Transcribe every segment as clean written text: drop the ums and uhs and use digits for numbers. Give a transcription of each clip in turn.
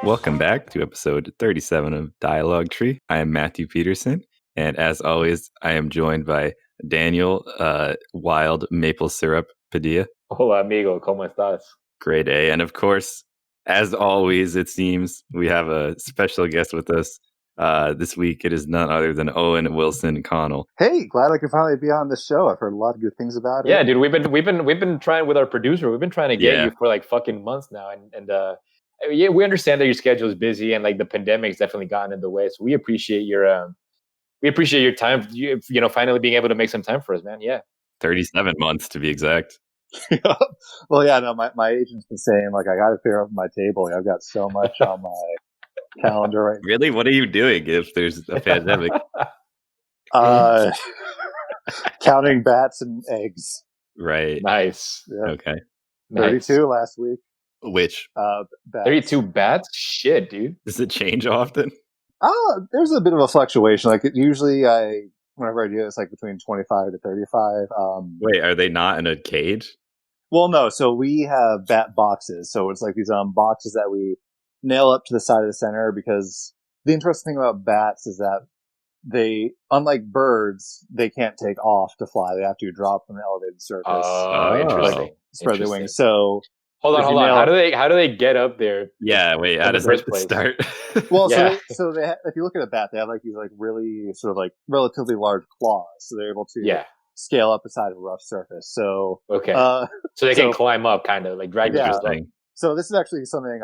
Welcome back to episode 37 of Dialogue Tree. I am Matthew Peterson, and as always, I am joined by Daniel Wild Maple Syrup Padilla. Hola, amigo. ¿Cómo estás? Grade A. And of course, as always, it seems, we have a special guest with us. This week, it is none other than Owen Wilson Connell. Hey, glad I could finally be on the show. I've heard a lot of good things about it. Yeah, dude, we've been trying with our producer. We've been trying to get you for like fucking months now, and yeah, we understand that your schedule is busy and like the pandemic's definitely gotten in the way. So we appreciate your time. You know, finally being able to make some time for us, man. Yeah, 37 months to be exact. Well, yeah, no, my agent's been saying like I got to clear up my table. I've got so much on my calendar right now. Really? What are you doing if there's a pandemic? Counting bats and eggs. Right. Nice. Yeah. Okay. 32 last week. Which? Bats. 32 bats? Shit, dude. Does it change often? There's a bit of a fluctuation. Like usually whenever I do it, it's like between 25 to 35. Wait, are they not in a cage? Well, no. So we have bat boxes. So it's like these boxes that we nail up to the side of the center, because the interesting thing about bats is that they, unlike birds, they can't take off to fly. They have to drop from an elevated surface. Oh, interesting. Like, spread their wings. So hold on. How do they get up there? Yeah, wait. How does it start? Well, yeah. so they if you look at a bat, they have like these like really sort of like relatively large claws, so they're able to scale up the side of a rough surface. So okay, so they can climb up, kind of like drag themselves up. So this is actually something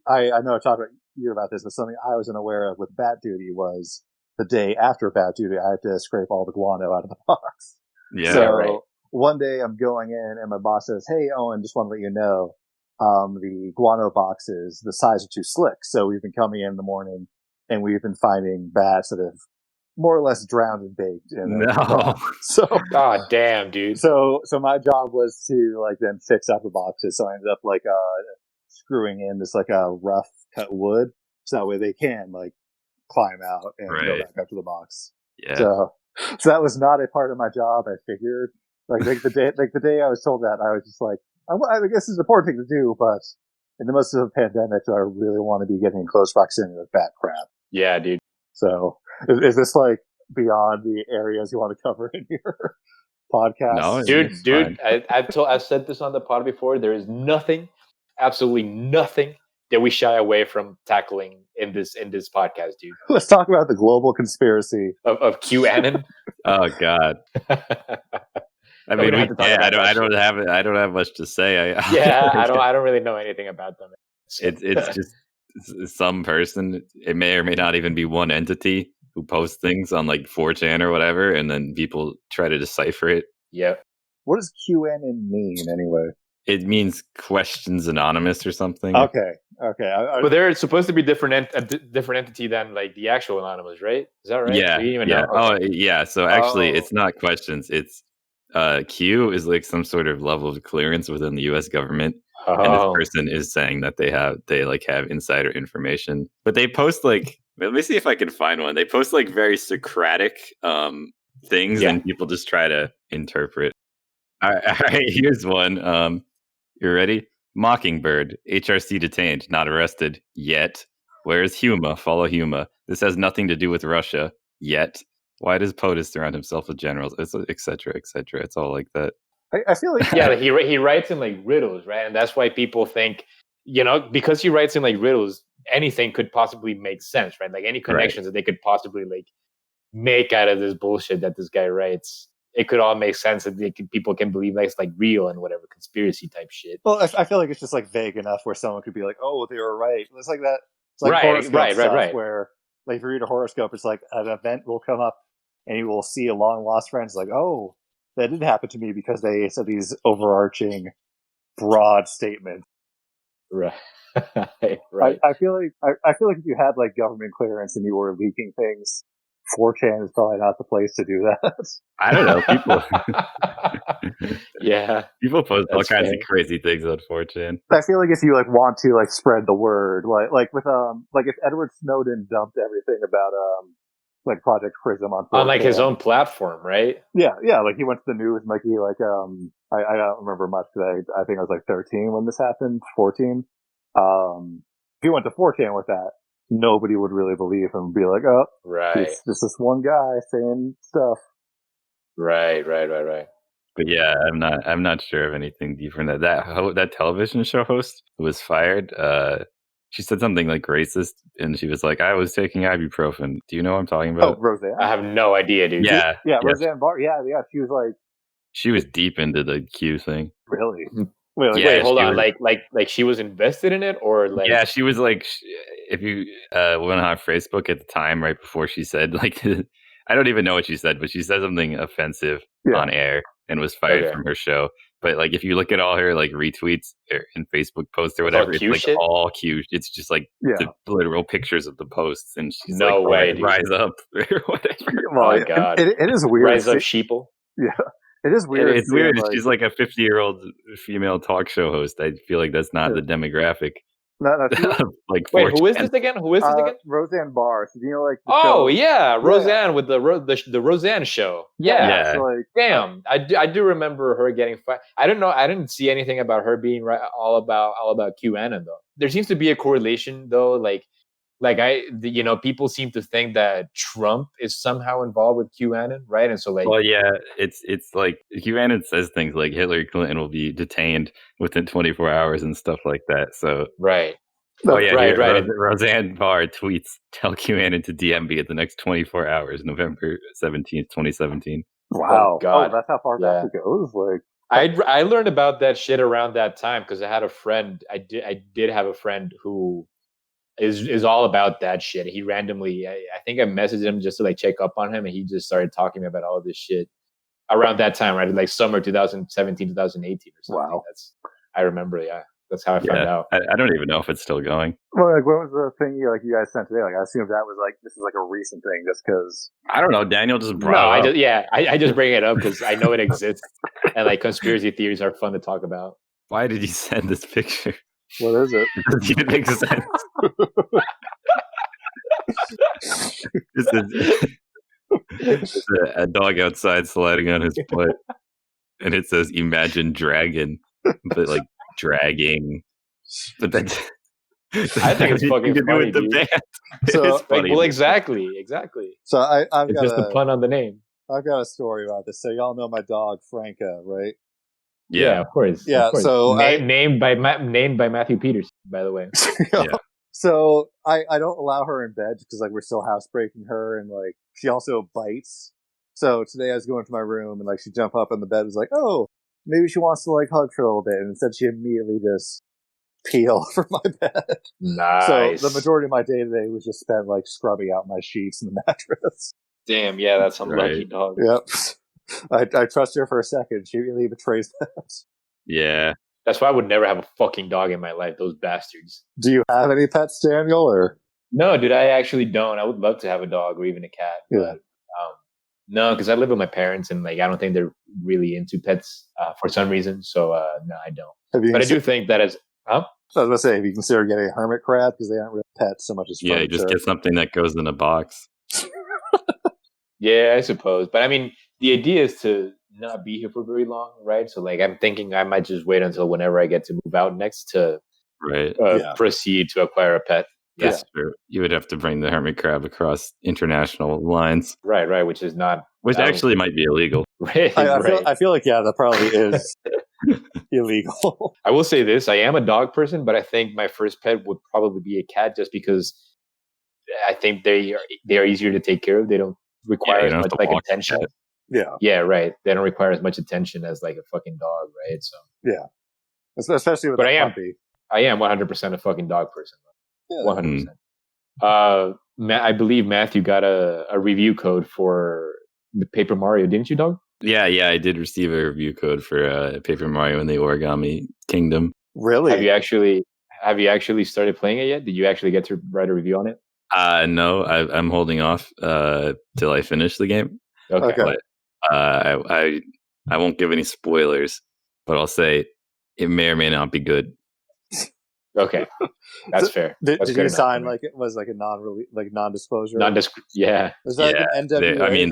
I know I talked about you about this, but something I was unaware of with bat duty was the day after bat duty, I had to scrape all the guano out of the box. Yeah. So one day I'm going in and my boss says, "Hey, Owen, just want to let you know, the guano boxes, the size are too slick. So we've been coming in the morning and we've been finding bats that have more or less drowned and baked." No. So, God damn, dude. So my job was to like then fix up the boxes. So I ended up like screwing in this like a rough cut wood, so that way they can like climb out and go back up to the box. Yeah. So that was not a part of my job. I figured like the day I was told that, I was just like, I guess it's an important thing to do, but in the midst of a pandemic, do I really want to be getting in close proximity with bat crap? Yeah, dude. So is this like beyond the areas you want to cover in your podcast? No, dude. I've said this on the pod before. There is nothing, absolutely nothing, that we shy away from tackling in this podcast, dude. Let's talk about the global conspiracy of QAnon. Oh God. I mean, I don't have much to say. I don't really know anything about them. It's just some person. It may or may not even be one entity who posts things on like 4chan or whatever, and then people try to decipher it. Yeah. What does QAnon mean anyway? It means Questions Anonymous or something. Okay. But they're supposed to be a different entity than like the actual Anonymous, right? Is that right? Yeah. We didn't even know. know. Oh, yeah. So actually, it's not questions. It's Q is like some sort of level of clearance within the U.S. government, and this person is saying that they have insider information. But they post like, let me see if I can find one. They post like very Socratic things, and people just try to interpret. All right, here's one. You ready? Mockingbird, HRC detained, not arrested yet. Where is Huma? Follow Huma. This has nothing to do with Russia yet. Why does POTUS surround himself with generals? It's etc. etc. It's all like that. I feel like he writes in like riddles, right? And that's why people think, because he writes in like riddles, anything could possibly make sense, right? Like any connections that they could possibly like make out of this bullshit that this guy writes, it could all make sense that people can believe that it's like real and whatever conspiracy type shit. Well, I feel like it's just like vague enough where someone could be like, "Oh, they were right." It's like that. It's like right. Where like if you read a horoscope, it's like an event will come up and you will see a long lost friend. It's like, "Oh, that did happen to me," because they said these overarching, broad statements. Right. I feel like if you had like government clearance and you were leaking things, 4chan is probably not the place to do that. I don't know. People post all kinds of crazy things on 4chan. I feel like if you like want to like spread the word, like with like if Edward Snowden dumped everything about like Project Prism on 4chan, like his own platform, right? Yeah. Like he went to the news and like he like I don't remember much because I think I was like 13 when this happened, 14. he went to 4chan with that, nobody would really believe him and be like, oh, it's just this one guy saying stuff. Right. But yeah, I'm not sure of anything deeper than that television show host who was fired. She said something like racist, and she was like, "I was taking ibuprofen." Do you know what I'm talking about? Oh, Roseanne. I have no idea, dude. Yeah, Roseanne Barr. Yeah. She was like, she was deep into the Q thing. Really? Wait, hold on. Like she was invested in it, or like? Yeah, she was like, if you went on Facebook at the time, right before she said like, I don't even know what she said, but she said something offensive on air and was fired from her show. But like, if you look at all her like retweets and Facebook posts or whatever, it's like shit? All Q. It's just like the literal pictures of the posts, and she's no like, way, rise up or whatever. Well, oh my God, it is weird. Rise up, sheeple. Yeah. It is weird. It's weird. She's like a 50-year-old female talk show host. I feel like that's not the demographic. Like, wait, who is this again? Roseanne Barr. So do you know like? Roseanne with the Roseanne show. Yeah. So like, damn, I do remember her getting fired. I don't know. I didn't see anything about her being all about QAnon though. There seems to be a correlation though. People seem to think that Trump is somehow involved with QAnon, right? And so like, well, yeah, it's like QAnon says things like Hillary Clinton will be detained within 24 hours and stuff like that. So right. Oh yeah, right. Roseanne Barr tweets, "Tell QAnon to DM me at the next 24 hours, November 17th, 2017." Wow, oh, God. That's how far back it goes. Like, I learned about that shit around that time because I had a friend. I did have a friend who is all about that shit. He randomly, I think I messaged him just to like check up on him, and he just started talking about all this shit around that time, right? Like summer 2017, 2018 or something. Wow. I remember, that's how I found out. I don't even know if it's still going. Well, like, what was the thing you guys sent today? Like, I assume that was like, this is like a recent thing just because. I don't know. Daniel just brought it up. I just bring it up because I know it exists, and like conspiracy theories are fun to talk about. Why did you send this picture? What is it? It doesn't even make sense. It's a dog outside sliding on his foot, and it says "Imagine Dragon," but like dragging. But then I think it's fucking funny, dude. So, it's funny. Well, exactly. So I've it's got just a pun on the name. I've got a story about this. So y'all know my dog Franca, right? Yeah, of course. Yeah, of course. So named by Matthew Peterson, by the way. So I don't allow her in bed because like we're still housebreaking her, and like she also bites. So today I was going to my room and like she jumped up on the bed and was like, oh, maybe she wants to like hug for a little bit, and instead she immediately just peel from my bed. Nice. So the majority of my day today was just spent like scrubbing out my sheets and the mattress. Damn, yeah, that's some lucky dog. Yep. I trust her for a second. She really betrays that. Yeah. That's why I would never have a fucking dog in my life, those bastards. Do you have any pets, Daniel, or? No, dude, I actually don't. I would love to have a dog or even a cat. Yeah. But, no, because I live with my parents, and like I don't think they're really into pets for some reason. So no, I don't. But I do think that as I was going to say, if you consider getting a hermit crab, because they aren't real pets so much as furniture. Yeah, you just get something that goes in a box. Yeah, I suppose. But I mean, the idea is to not be here for very long, right? So like I'm thinking I might just wait until whenever I get to move out next to proceed to acquire a pet. That's true. You would have to bring the hermit crab across international lines. Right, which is not... Which actually might be illegal. Right, I feel like, that probably is illegal. I will say this, I am a dog person, but I think my first pet would probably be a cat just because I think they are easier to take care of. They don't require as much like attention. Yeah, right. They don't require as much attention as like a fucking dog, right? So yeah, especially with a puppy. I am 100% a fucking dog person. 100%. I believe Matthew got a review code for the Paper Mario, didn't you, dog? Yeah, I did receive a review code for Paper Mario in the Origami Kingdom. Really? Have you actually started playing it yet? Did you actually get to write a review on it? No, I'm holding off till I finish the game. Okay. But, I won't give any spoilers, but I'll say it may or may not be good. Okay, that's fair. Did you sign like it was like a non-disclosure? Yeah. Is that like an NWA? I mean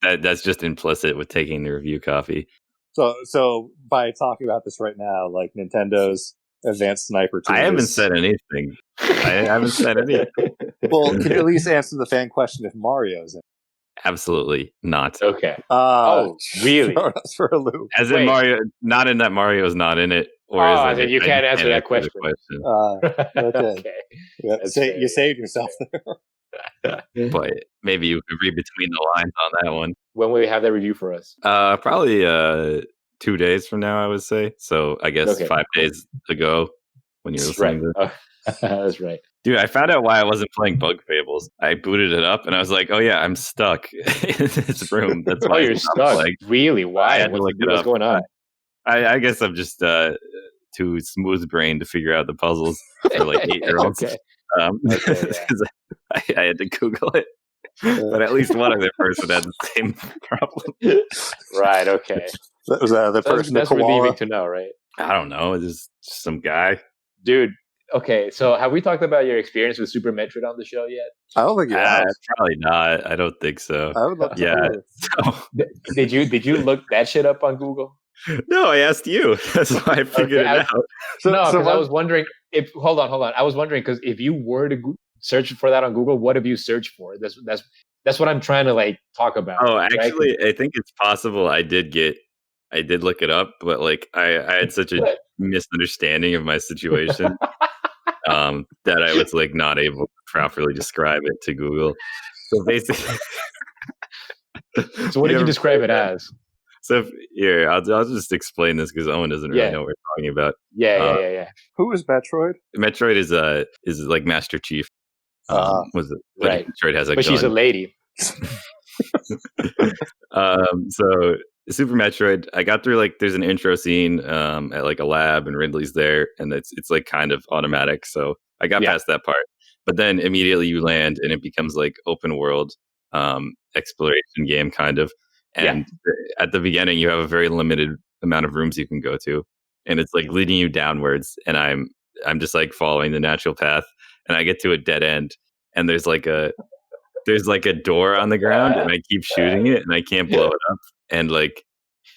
that's just implicit with taking the review copy. So by talking about this right now, like Nintendo's advanced sniper to I haven't said anything. I haven't said anything. Well, can you at least answer the fan question if Mario's in? Absolutely not. Okay. Oh, really? Throwing us for a loop. As in Mario, not in that Mario's not in it. Or as in you can't answer that question. Okay. Yeah, you saved yourself there. But maybe you could read between the lines on that one. When will you have that review for us? Probably 2 days from now, I would say. So I guess 5 days ago when you're listening to this. That's right. Dude, I found out why I wasn't playing Bug Fables. I booted it up and I was like, oh yeah, I'm stuck in this room. That's why you're stuck. Playing. Really? Why? What's going on? I guess I'm just too smooth brained to figure out the puzzles for like 8-year-olds. Okay. I had to Google it. But at least one other person had the same problem. Right, okay. That was the person that's relieving to know, right? I don't know. It's just some guy. Dude, okay, so have we talked about your experience with Super Metroid on the show yet? I don't think you have. Probably not. I don't think so. I would love to. So, did you look that shit up on Google? No, I asked you. That's why I figured it out. Because I was wondering if hold on. I was wondering because if you were to search for that on Google, what have you searched for? That's what I'm trying to like talk about. Oh, actually, right? I think it's possible. I did look it up, but like I had such a misunderstanding of my situation that I was like not able to properly describe it to Google. So basically, so what did you describe it as? So here, I'll just explain this because Owen doesn't really know what we're talking about. Yeah. Who is Metroid? Metroid is like Master Chief. Was it right? Metroid has a but gun. She's a lady. So Super Metroid, I got through like there's an intro scene at like a lab and Ridley's there, and it's like kind of automatic. So I got past that part, but then immediately you land and it becomes like open world exploration game kind of. And at the beginning, you have a very limited amount of rooms you can go to, and it's like leading you downwards. And I'm just like following the natural path, and I get to a dead end, and there's like a door on the ground, and I keep shooting it, and I can't blow it up, and like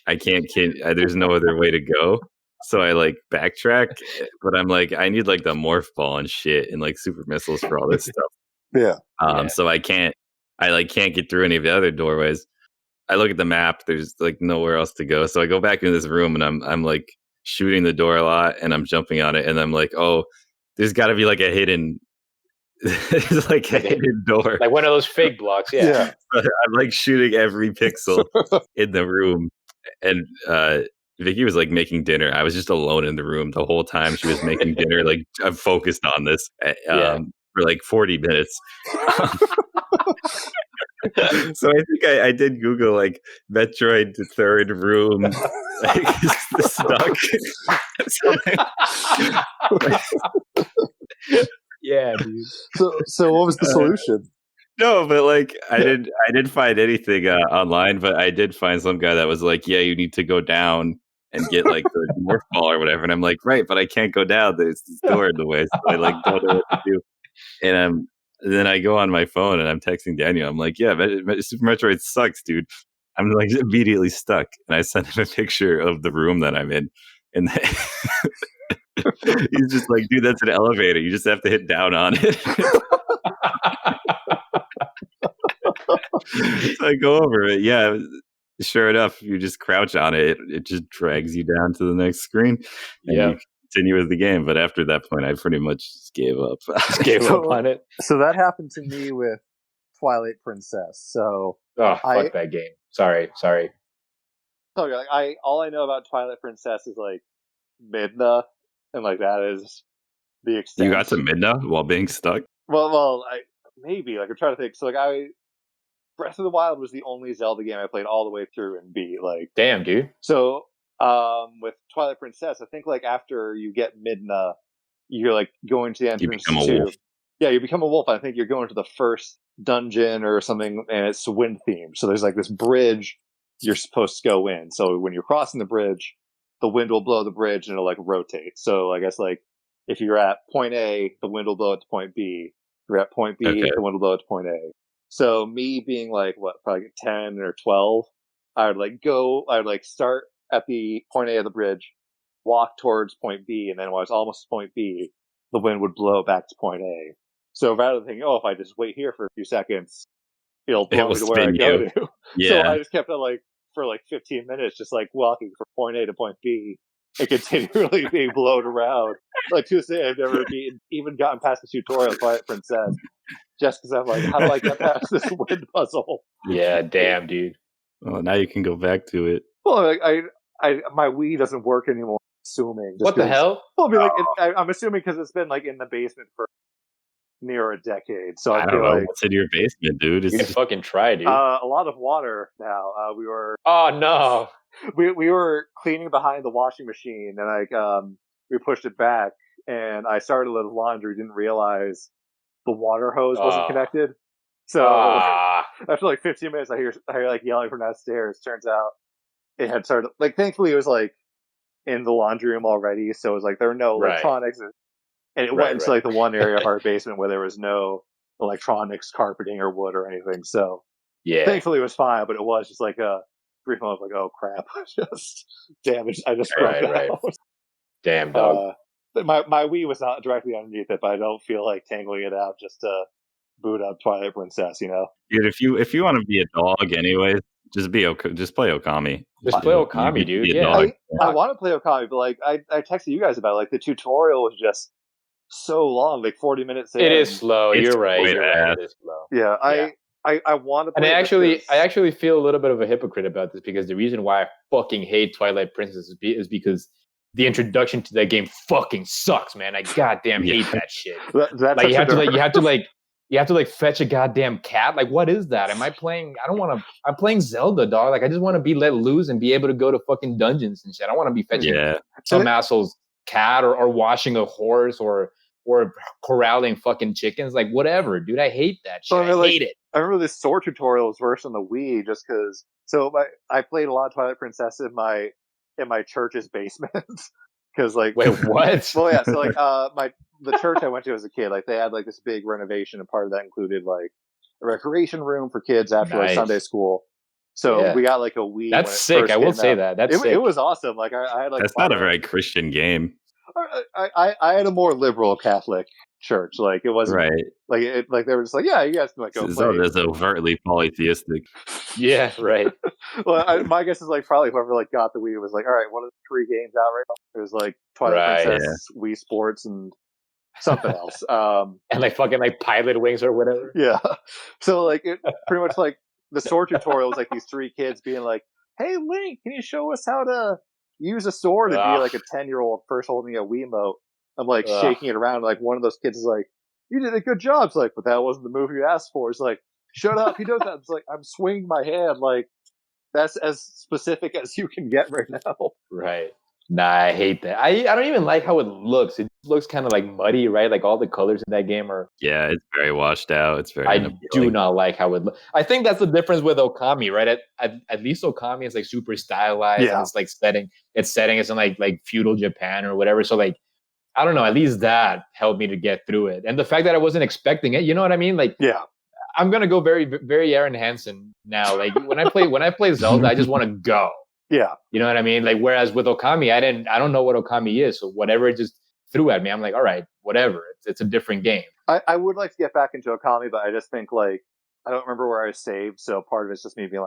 I can't. There's no other way to go, so I like backtrack, but I'm like I need like the morph ball and shit, and like super missiles for all this stuff. So I can't get through any of the other doorways. I look at the map. There's like nowhere else to go. So I go back into this room and I'm like shooting the door a lot and I'm jumping on it and I'm like, oh, there's got to be like a hidden, like a hidden door, like one of those fake blocks. Yeah. I'm like shooting every pixel in the room, and Vicky was like making dinner. I was just alone in the room the whole time she was making dinner. Like I'm focused on this for like 40 minutes. So I think I did Google like Metroid third room like stuck. Yeah, dude. So what was the solution? No, but like I didn't find anything online, but I did find some guy that was like, yeah, you need to go down and get like the morph ball or whatever. And I'm like, right, but I can't go down. There's this door in the way, so I like don't know what to do. And then I go on my phone and I'm texting Daniel. I'm like, yeah, Super Metroid sucks, dude. I'm like immediately stuck. And I sent him a picture of the room that I'm in. And he's just like, dude, that's an elevator. You just have to hit down on it. So I go over it. Yeah, sure enough, you just crouch on it. It just drags you down to the next screen. And you continue with the game. But after that point, I pretty much just gave up. Gave up on it. So that happened to me with Twilight Princess. So fuck that game. Sorry. Like all I know about Twilight Princess is like Midna, and like that is the extent. You got to Midna while being stuck? Well, maybe. Like I'm trying to think. So like Breath of the Wild was the only Zelda game I played all the way through and beat. Like, damn, dude. So with Twilight Princess, I think like after you get Midna, you're like going to the entrance you become a wolf. Yeah, you become a wolf. I think you're going to the first dungeon or something, and it's wind themed. So there's like this bridge you're supposed to go in. So when you're crossing the bridge, the wind will blow the bridge and it'll like rotate. So I guess like if you're at point A, the wind will blow it to point B. If you're at point B, the wind will blow it to point A. So me being like probably 10 or 12, I would like start at the point A of the bridge, walk towards point B, and then when I was almost to point B, the wind would blow back to point A. So rather than thinking, if I just wait here for a few seconds, it'll blow me to where I go to. Yeah. So I just kept on for 15 minutes, just walking from point A to point B, and continually being blown around. To this day, I've never even gotten past the tutorial of Twilight Princess, just because I'm how do I get past this wind puzzle? Yeah, damn, dude. Well, now you can go back to it. Well, my Wii doesn't work anymore. Assuming. What the hell? Well, I'm assuming because it's been in the basement for near a decade. So I don't know what's in your basement, dude. You can fucking try, dude. A lot of water now. We were. Oh no. We were cleaning behind the washing machine, and we pushed it back, and I started with laundry. Didn't realize the water hose wasn't connected. So after 15 minutes, I hear yelling from downstairs. Turns out it had started. Thankfully, it was in the laundry room already, so it was there were no electronics, and it went into the one area of our basement where there was no electronics, carpeting, or wood or anything. So thankfully it was fine, but it was just a brief moment of oh crap, just damaged. I just broke out. Damn, dog. My Wii was not directly underneath it, but I don't feel like tangling it out just to boot up Twilight Princess. Dude, if you want to be a dog, anyways. Just play Okami. Just play Okami, dude. Yeah, I want to play Okami, but I texted you guys about the tutorial was just so long, 40 minutes. It is slow. You're right. It is slow. Yeah, I want to play. And I actually feel a little bit of a hypocrite about this because the reason why I fucking hate Twilight Princess is because the introduction to that game fucking sucks, man. I goddamn hate that shit. You have to fetch a goddamn cat. What is that? Am I playing? I'm playing Zelda, dog. I just want to be let loose and be able to go to fucking dungeons and shit. I don't want to be fetching some asshole's cat or washing a horse or corralling fucking chickens. Whatever, dude. I hate that shit. I hate it. I remember this sword tutorial was worse on the Wii just because. So I played a lot of Twilight Princess in my church's basement. Because wait, what? Well, yeah. So the church I went to as a kid, they had this big renovation, and part of that included a recreation room for kids after Sunday school. So we got a Wii. That's sick. I will say that. That's sick. It was awesome. I had that's not a very Christian game. I had a more liberal Catholic church. It wasn't they were just yeah, you guys can go play. Zelda's overtly polytheistic. Yeah, right. Well, my guess is probably whoever got the Wii was all right, what are the 3 games out right now? It was Twilight Princess, Wii Sports, and something else. And fucking Pilot Wings or whatever. Yeah. So it pretty much the sword tutorial was these 3 kids being hey Link, can you show us how to use a sword? And be a 10-year-old first holding a Wiimote. I'm shaking it around. One of those kids is you did a good job. It's but that wasn't the move you asked for. It's shut up. He does that. It's I'm swinging my hand. That's as specific as you can get right now. Right. Nah, I hate that. I don't even like how it looks. It looks kind of muddy, right? All the colors in that game are. Yeah, it's very washed out. It's very. I do not like how it looks. I think that's the difference with Okami, right? At least Okami is super stylized. Yeah. And it's setting. It's setting. It's in feudal Japan or whatever. So I don't know. At least that helped me to get through it, and the fact that I wasn't expecting it. You know what I mean? Yeah. I'm gonna go very, very Aaron Hansen now. When I play Zelda, I just want to go. Yeah. You know what I mean? Whereas with Okami, I don't know what Okami is. So whatever it just threw at me, I'm all right, whatever. It's a different game. I would like to get back into Okami, but I just think I don't remember where I saved, so part of it's just me being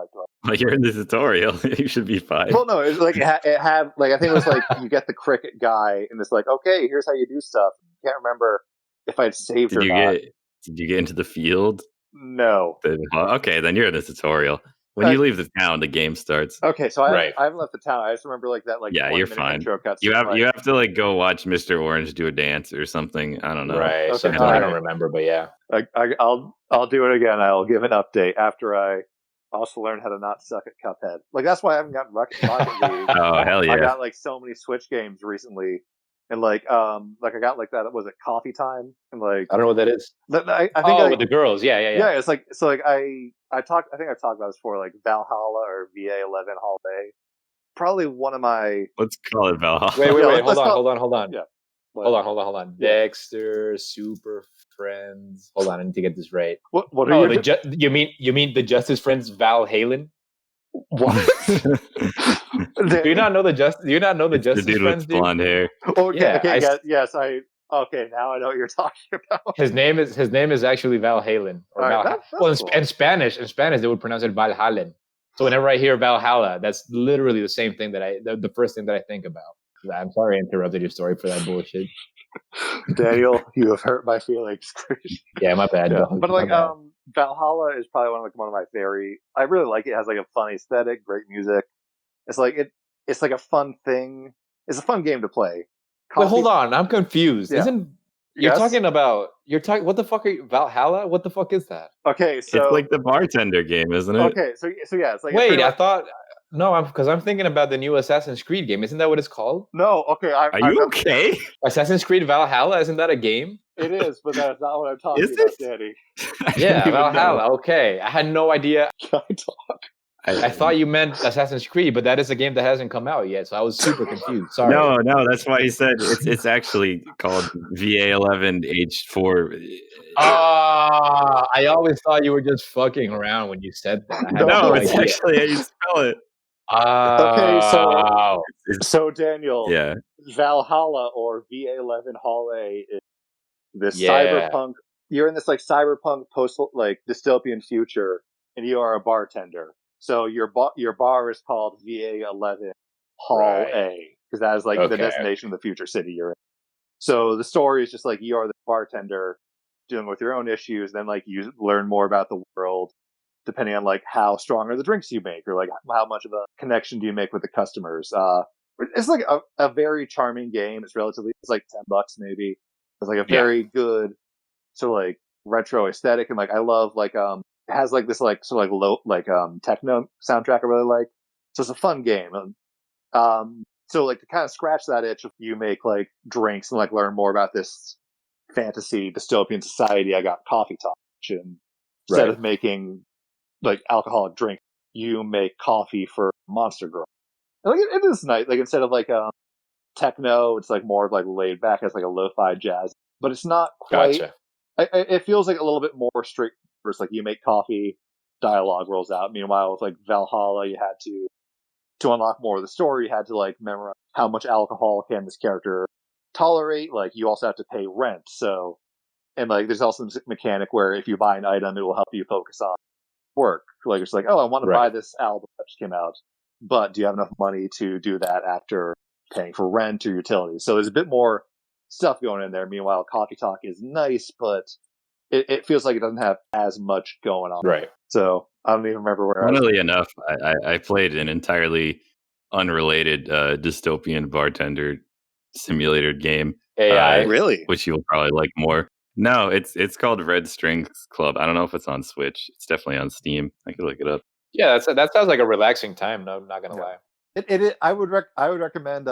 you're in the tutorial, you should be fine. Well, no, it's it had I think it was you get the cricket guy, and it's okay, here's how you do stuff. I can't remember if I'd saved or not. Did you get into the field? No. Okay, then you're in the tutorial. When you leave the town, the game starts. Okay, so I haven't left the town. I just remember that yeah, you're fine. You have to go watch Mr. Orange do a dance or something. I don't know. Right. Okay. I don't remember, but yeah. I'll do it again. I'll give an update after I also learn how to not suck at Cuphead. That's why I haven't gotten Rocket League. Oh hell yeah! I got so many Switch games recently, and I got that. Was it Coffee Time? And I don't know what that is. I think with the girls. Yeah. Yeah, it's I think I've talked about this before, Valhalla or VA11 Holiday. Probably one of my. Let's call it Valhalla. Wait. Hold on. Yeah. Hold on. Yeah. Dexter, Super Friends. Hold on, I need to get this right. What are you mean the Justice Friends Val Halen? What? Do you not know the It's the Justice dude Friends, with dude? blonde hair. Okay, Yeah, okay, yes, okay, now I know what you're talking about. his name is actually Val Halen or All right, Val. that's Well, cool. in Spanish they would pronounce it Valhalla. So whenever I hear Valhalla, that's literally the same thing the first thing that I think about. I'm sorry I interrupted your story for that bullshit. Daniel, you have hurt my feelings. Yeah, my bad. Yeah. Dog. But like, My bad. Valhalla is probably one of my I really like it. It has like a fun aesthetic, great music. It's like a fun thing. It's a fun game to play. Wait, hold on. I'm confused. Yeah. You're talking what the fuck are you, Valhalla? What the fuck is that? Okay, so it's like the bartender game, isn't it? Okay, so yeah, it's like wait. I thought no, because I'm thinking about the new Assassin's Creed game. Isn't that what it's called? No, okay. Are you okay? Assassin's Creed Valhalla, isn't that a game? It is, but that's not what I'm talking about, Danny. Yeah, Valhalla. Okay, I had no idea. Can I talk? I thought you meant Assassin's Creed, but that is a game that hasn't come out yet, so I was super confused. Sorry. No, that's why he said it's actually called VA11H4. I always thought you were just fucking around when you said that. No, it's actually how you spell it. Okay, so Daniel, yeah, Valhalla or VA11 Hall A is this cyberpunk. You're in this like cyberpunk post like dystopian future, and you are a bartender. So your bar is called VA11 Hall A because that is like the destination of the future city you're in. So the story is just like you are the bartender dealing with your own issues. Then like you learn more about the world, depending on like how strong are the drinks you make, or like how much of a connection do you make with the customers. It's like a very charming game. It's like $10 maybe. It's like a very good sort of like retro aesthetic, and like I love like it has like this like sort of like low like techno soundtrack I really like. So it's a fun game. So like to kind of scratch that itch, you make like drinks and like learn more about this fantasy dystopian society. I got Coffee Talk, and instead of making like alcoholic drink, you make coffee for Monster Girl. And, like it is nice. Like instead of like techno, it's like more of like laid back. It's like a lo-fi jazz, but it's not quite. Gotcha. It feels like a little bit more strict. It's like you make coffee, dialogue rolls out. Meanwhile, with like Valhalla, you had to unlock more of the story. You had to like memorize how much alcohol can this character tolerate. Like you also have to pay rent. So, and like there's also this mechanic where if you buy an item, it will help you focus on work. Like it's like, oh, I want to buy this album that just came out, but do you have enough money to do that after paying for rent or utilities? So there's a bit more stuff going in there. Meanwhile, Coffee Talk is nice, but it feels like it doesn't have as much going on. Right. So I don't even remember where. Funnily enough, I played an entirely unrelated dystopian bartender simulator game. AI, really? Which you'll probably like more. No, it's called Red Strings Club. I don't know if it's on Switch. It's definitely on Steam. I could look it up. Yeah, that sounds like a relaxing time. No, I'm not gonna lie. I would recommend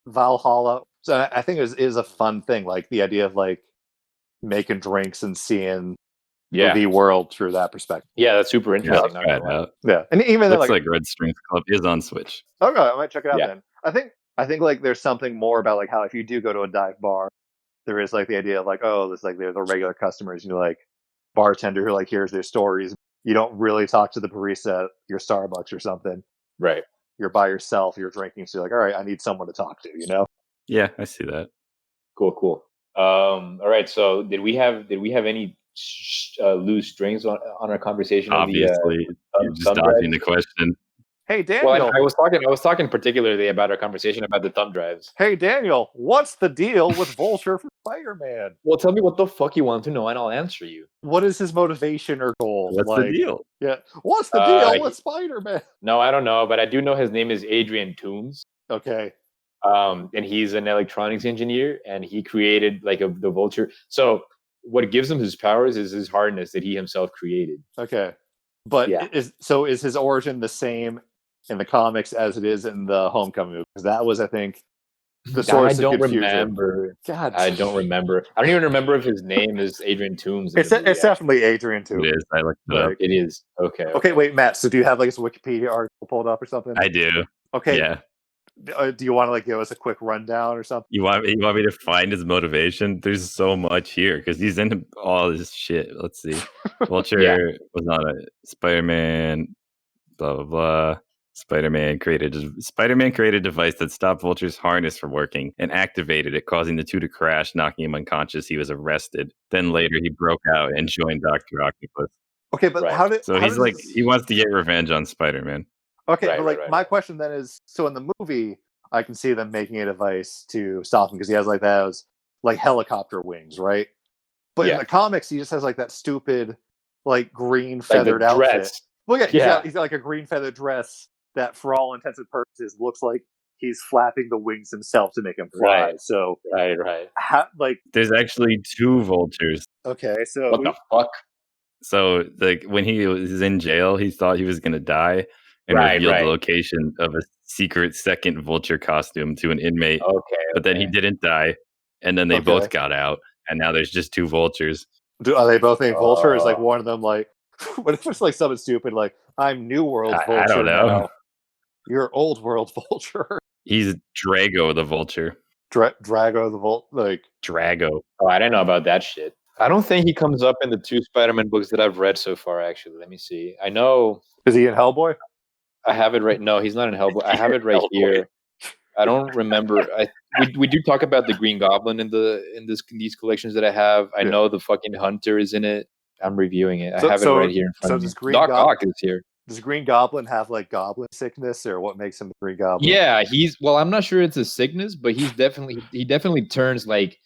Valhalla. So I think it is a fun thing, like the idea of like making drinks and seeing the world through that perspective. Yeah, that's super interesting. Yeah, and even looks like Red Strings Club is on Switch. Okay, I might check it out then. I think like there's something more about like how if you do go to a dive bar, there is like the idea of like, oh, there's like there's the regular customers, like bartender who like hears their stories. You don't really talk to the barista at your Starbucks or something. Right. You're by yourself, you're drinking, so you're like, all right, I need someone to talk to, Yeah, I see that. Cool. All right, so did we have any loose strings on our conversation? Obviously, you're just dodging the question. Hey Daniel, well, I was talking particularly about our conversation about the thumb drives. Hey Daniel, what's the deal with Vulture for Spider-Man? Well, tell me what the fuck you want to know, and I'll answer you. What is his motivation or goal? What's the deal? Yeah, what's the deal with Spider-Man? No, I don't know, but I do know his name is Adrian Toomes. Okay. And he's an electronics engineer, and he created like the Vulture. So what gives him his powers is his hardness that he himself created. Okay, but is his origin the same in the comics as it is in the Homecoming movie? Because that was, I think, the source of confusion. Remember. God, I don't remember. I don't even remember if his name is Adrian Toomes. It's definitely Adrian Toomes. It is. I looked it up. It is. Okay. Okay, wait, Matt. So do you have like his Wikipedia article pulled up or something? I do. Okay. Yeah. Do you want to like give us a quick rundown or something? You want me to find his motivation? There's so much here because he's into all this shit. Let's see. Vulture was on a Spider-Man. Blah blah blah. Spider-Man created a device that stopped Vulture's harness from working and activated it, causing the two to crash, knocking him unconscious. He was arrested. Then later he broke out and joined Dr. Octopus. Okay, but he wants to get revenge on Spider-Man. Okay, but my question then is, so in the movie, I can see them making a device to stop him because he has like those like helicopter wings, right? But in the comics, he just has like that stupid like green feathered outfit. Dress. Well, he's got like a green feathered dress that, for all intents and purposes, looks like he's flapping the wings himself to make him fly. Right. So there's actually two Vultures. Okay, so what the fuck? So like when he was in jail, he thought he was gonna die and revealed the location of a secret second Vulture costume to an inmate. But then he didn't die, and then they both got out, and now there's just two Vultures. Are they both named Vulture? Is like one of them like? What if it's like something stupid like I'm New World Vulture? I don't know. Now. You're Old World Vulture. He's Drago the Vulture. Drago the Drago. Oh, I didn't know about that shit. I don't think he comes up in the two Spider-Man books that I've read so far. Actually, let me see. I know. Is he in Hellboy? I have it right. No, he's not in Hellboy. I have it right here. I don't remember. We do talk about the Green Goblin in these collections that I have. I know the fucking Hunter is in it. I'm reviewing it. I have it right here in front of me. Doc Ock is here. Does Green Goblin have like goblin sickness, or what makes him the Green Goblin? Yeah, I'm not sure it's a sickness, but he definitely turns like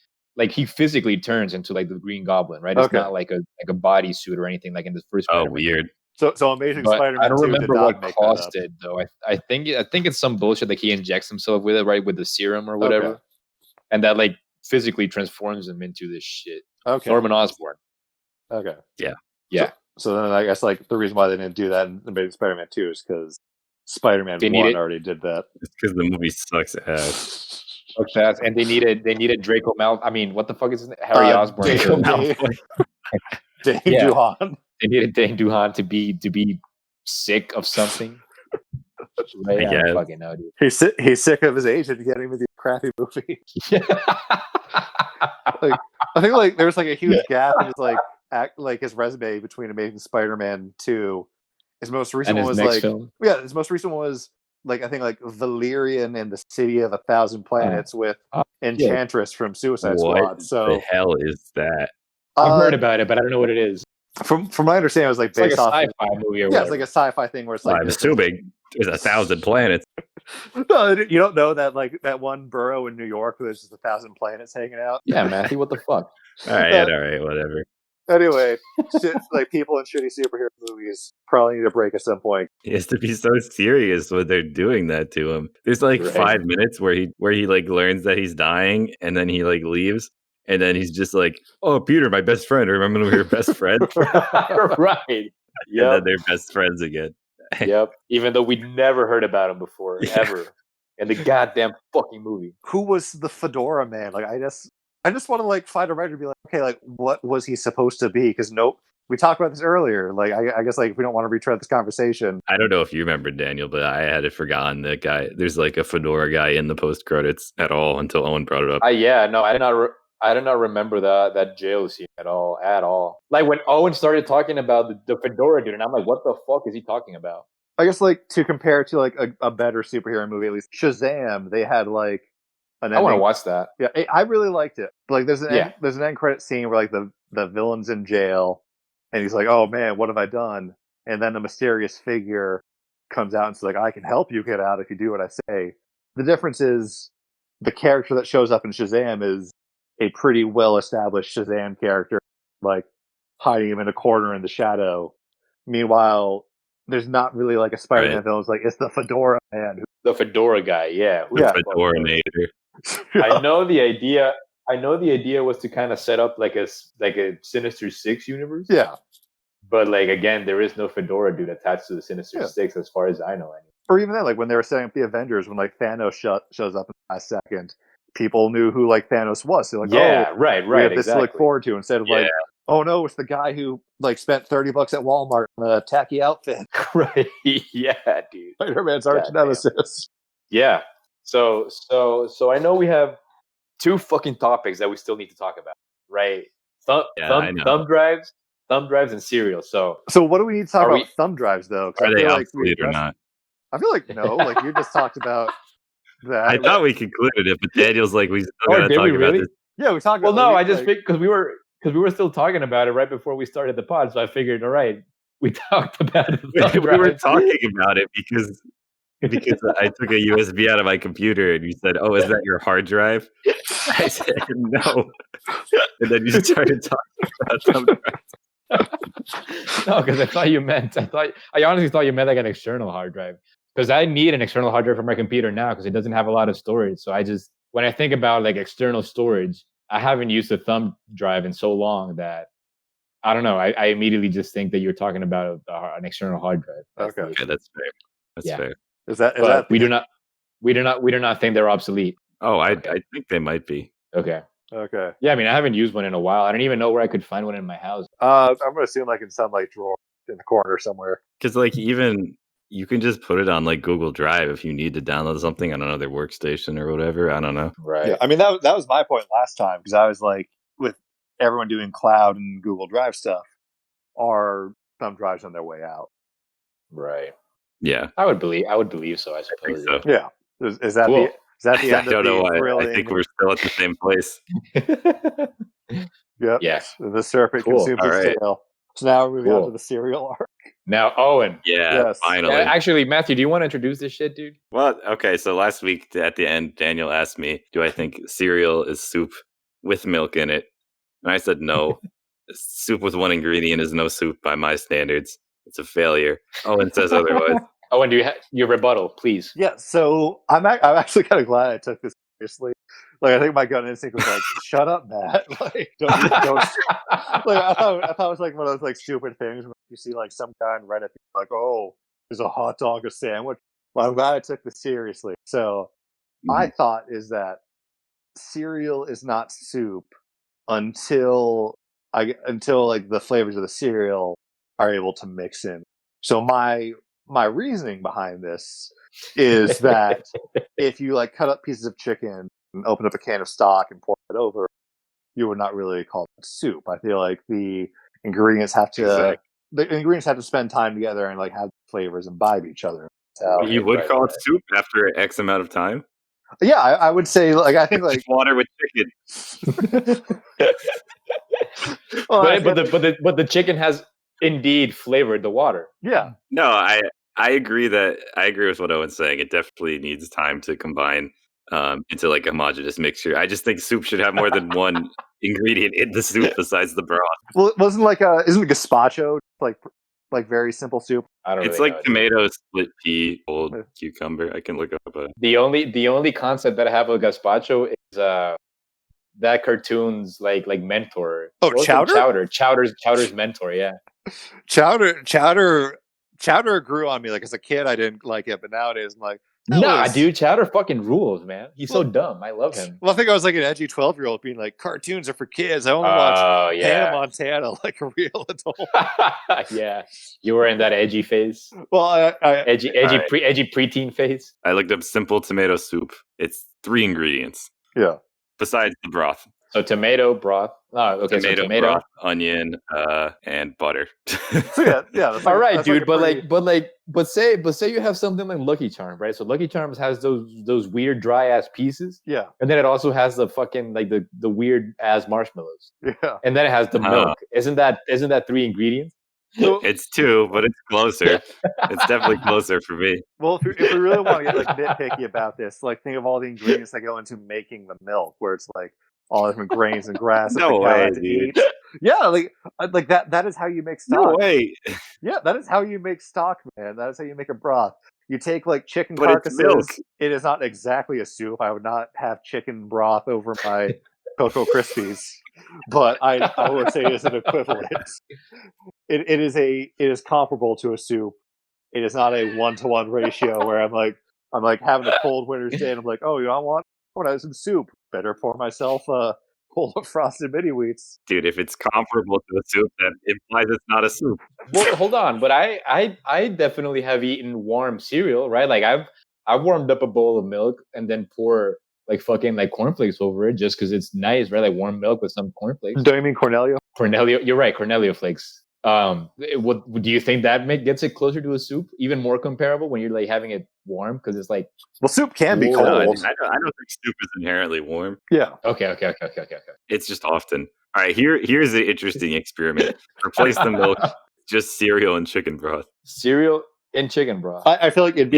he physically turns into like the Green Goblin, right? It's not like a bodysuit or anything like in the first. Oh, weird. So Amazing Spider-Man. I don't remember what caused it though. I think it's some bullshit like he injects himself with it, right, with the serum or whatever, and that like physically transforms him into this shit. Okay. Norman Osborn. Okay. Yeah. So then I guess like the reason why they didn't do that in Amazing Spider-Man 2 is because Spider-Man 1 already did that. It's because the movie sucks ass. And they needed Draco Malfoy. I mean, what the fuck is his name? Harry Osborn. Draco Malfoy. Dane DeHaan. They needed Dane DeHaan to be sick of something. Right? I don't fucking know, dude. He's sick of his agent getting with these crappy movies. Like, I think like there's like a huge gap in his his resume between Amazing Spider-Man 2. His most recent one was his most recent one was like I think like Valerian and the City of 1,000 Planets with Enchantress from Suicide Squad. So the hell is that? I've heard about it, but I don't know what it is. From my understanding, it was like based off a sci-fi movie. Or it's like a sci-fi thing where it's like I'm assuming there's 1,000 planets. No, you don't know that like that one borough in New York where there's just 1,000 planets hanging out. Yeah, Matthew, what the fuck? all right, whatever. Anyway, like people in shitty superhero movies probably need a break at some point. He has to be so serious when they're doing that to him. There's like 5 minutes where he like learns that he's dying, and then he like leaves, and then he's just like, "Oh, Peter, my best friend. Remember when we were best friends?" Right. Yeah. And then they're best friends again. Yep. Even though we'd never heard about him before, ever, in the goddamn fucking movie. Who was the Fedora Man? Like, I just want to like find a writer to be like, okay, like what was he supposed to be? Because we talked about this earlier. Like, I guess like if we don't want to retread this conversation. I don't know if you remember Daniel, but I had forgotten that guy. There's like a Fedora guy in the post credits at all until Owen brought it up. I did not remember that jail scene at all. Like when Owen started talking about the Fedora dude, and I'm like, what the fuck is he talking about? I guess like to compare to like a better superhero movie, at least Shazam, they had like an ending. I want to watch that. Yeah, I really liked it. Like there's an end credit scene where like the villain's in jail, and he's like, oh man, what have I done? And then the mysterious figure comes out and says like, I can help you get out if you do what I say. The difference is the character that shows up in Shazam is a pretty well-established Shazam character, like hiding him in a corner in the shadow. Meanwhile, there's not really like a Spider-Man villain. It's like it's the Fedora Man, the Fedora guy. Yeah, the Fedora-nator. I know the idea. Was to kind of set up like a Sinister Six universe. Yeah, but like again, there is no Fedora dude attached to the Sinister Six, as far as I know. Anyway. Or even then, like when they were setting up the Avengers, when like Thanos shows up in the last second. People knew who like Thanos was. They're like, right. We have this to look forward to instead of like, oh no, it's the guy who like spent $30 at Walmart on a tacky outfit. Right. Yeah, dude. Spider-Man's arch nemesis. Yeah. So I know we have 2 fucking topics that we still need to talk about, right? Thumb drives and cereal. So what do we need to talk about with thumb drives though? Are they obsolete or not? I feel like no. Like you just talked about that. I thought we concluded it, but Daniel's like, we still gotta did talk we about really? this. Yeah, we talked Well, about. no, I just think because we were still talking about it right before we started the pod, so I figured, all right, we talked about it. We were talking about it because I took a USB out of my computer and you said, "Oh, is that your hard drive?" I said, "No," and then you started talking about thumb drives. No, because I honestly thought you meant like an external hard drive. Because I need an external hard drive for my computer now because it doesn't have a lot of storage. So when I think about like external storage, I haven't used a thumb drive in so long that I don't know. I immediately just think that you're talking about an external hard drive. Okay, that's fair. That's fair. Is that we do not think they're obsolete. Oh, I think they might be. Okay. Okay. Yeah, I mean, I haven't used one in a while. I don't even know where I could find one in my house. I'm gonna assume like in some like drawer in the corner somewhere. Because like even you can just put it on like Google Drive if you need to download something on another workstation or whatever. I don't know. Right. Yeah. I mean that was my point last time because I was like with everyone doing cloud and Google Drive stuff, are thumb drives on their way out. Right. Yeah. I would believe so. I suppose. So. Yeah. Is that cool. the end I of don't know why. thrilling... I think we're still at the same place. Yep. Yes. The serpent consumes its tail. So now we're moving on to the cereal arc. Now, Owen. Yeah, finally. Actually, Matthew, do you want to introduce this shit, dude? Well, okay. So last week at the end, Daniel asked me, do I think cereal is soup with milk in it? And I said no. Soup with one ingredient is no soup by my standards. It's a failure. Owen says otherwise. Owen, do you have your rebuttal, please? Yeah, so I'm actually kind of glad I took this seriously. Like, I think my gut instinct was like, "Shut up, Matt!" Like, don't. Like, I thought it was like one of those like stupid things when you see like some guy on Reddit like, "Oh, is a hot dog a sandwich?" Well, I'm glad I took this seriously. So, my thought is that cereal is not soup until like the flavors of the cereal are able to mix in. So my reasoning behind this is that if you like cut up pieces of chicken and open up a can of stock and pour it over, you would not really call it soup. I feel like the ingredients have to spend time together and like have flavors imbibe each other. You would call it soup after X amount of time? Yeah, I would say like I think like water with chicken. Well, but the chicken has indeed flavored the water. Yeah. No, I agree with what Owen's saying. It definitely needs time to combine into like a homogeneous mixture. I just think soup should have more than one ingredient in the soup besides the broth. Well, it wasn't like isn't gazpacho like very simple soup? It's like tomato, split pea, old cucumber. I can look up the only concept that I have with gazpacho is that cartoon's like mentor. Oh, Chowder? Chowder's mentor, yeah. Chowder grew on me. Like as a kid, I didn't like it, but nowadays I'm like, dude, Chowder fucking rules, man. He's so dumb. I love him. Well, I think I was like an edgy 12-year-old being like, cartoons are for kids. I only watch Hannah Montana like a real adult. Yeah, you were in that edgy phase. Well, edgy preteen phase. I looked up simple tomato soup. It's 3 ingredients. Yeah. Besides the broth. So tomato broth. Oh, okay. Tomato broth, onion, and butter. So yeah. All right, dude. But say you have something like Lucky Charms, right? So Lucky Charms has those weird dry ass pieces. Yeah. And then it also has the fucking like the weird ass marshmallows. Yeah. And then it has the milk. Isn't that 3 ingredients? It's 2, but it's closer. It's definitely closer for me. Well, if we really want to get like nitpicky about this, like think of all the ingredients that go into making the milk, where it's like all different grains and grass. No way, dude. Yeah, like that is how you make stock. No way. Yeah, that is how you make stock, man. That is how you make a broth. You take like chicken carcasses. It is not exactly a soup. I would not have chicken broth over my Cocoa Krispies, but I would say it is an equivalent. It is comparable to a soup. It is not a 1-to-1 ratio where I'm like having a cold winter's day and I'm like, oh, you know, I want to have some soup. Better pour myself a bowl of frosted mini wheats. Dude, if it's comparable to a soup, that implies it's not a soup. Well, hold on, but I definitely have eaten warm cereal, right? Like I've warmed up a bowl of milk and then pour like fucking like cornflakes over it just because it's nice, right? Like warm milk with some cornflakes. Don't you mean Cornelio? Cornelio, you're right, Cornelio flakes. Do you think that gets it closer to a soup, even more comparable when you're like having it warm because it's like well, soup can be No, cold. I don't think soup is inherently warm. Yeah. Okay. It's just often. All right, here's the interesting experiment. Replace the milk, just cereal and chicken broth. Cereal and chicken broth. I feel like it'd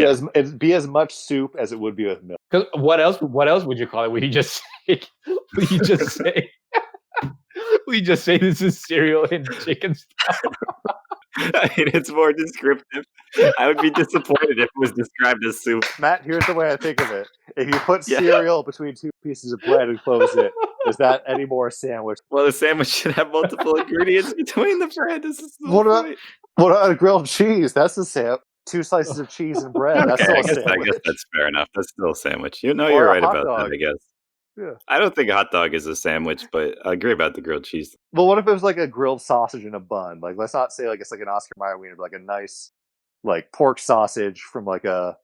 be as much soup as it would be with milk. Because what else would you call it? Would you just say? Would you just say? We just say this is cereal and chicken stuff. I mean, it's more descriptive. I would be disappointed if it was described as soup. Matt, here's the way I think of it. If you put cereal between two pieces of bread and close it, is that any more a sandwich? Well, the sandwich should have multiple ingredients between the bread. This is what about a grilled cheese? That's a sandwich. 2 slices of cheese and bread. That's okay, still a sandwich. I guess that's fair enough. That's still a sandwich. You're right about that, I guess. Yeah. I don't think a hot dog is a sandwich, but I agree about the grilled cheese. Well, what if it was like a grilled sausage in a bun? Like, let's not say like it's like an Oscar Mayer wiener, but like a nice like pork sausage from like a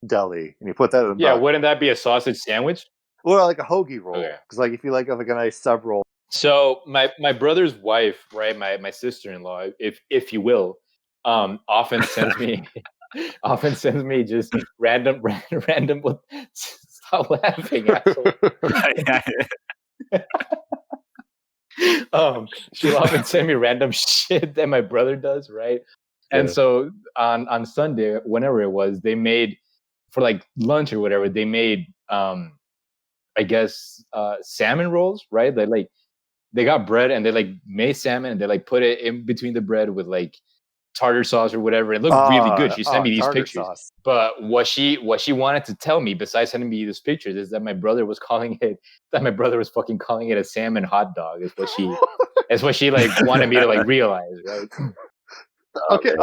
deli, and you put that in a bun. Wouldn't that be a sausage sandwich? Well, like a hoagie roll, because like if you like a nice sub roll. So my brother's wife, right, my sister-in-law, if you will, often sends me just random. Stop laughing, asshole. She'll often send me random shit that my brother does, right? Yeah. And so on Sunday, whenever it was, they made for like lunch or whatever. They made I guess salmon rolls, right? They got bread and they like made salmon and they like put it in between the bread with like tartar sauce or whatever. It looked really good. She sent me these pictures. Sauce. But what she wanted to tell me, besides sending me these pictures, is that my brother was fucking calling it a salmon hot dog. Is what she like wanted me to like realize, right? Okay.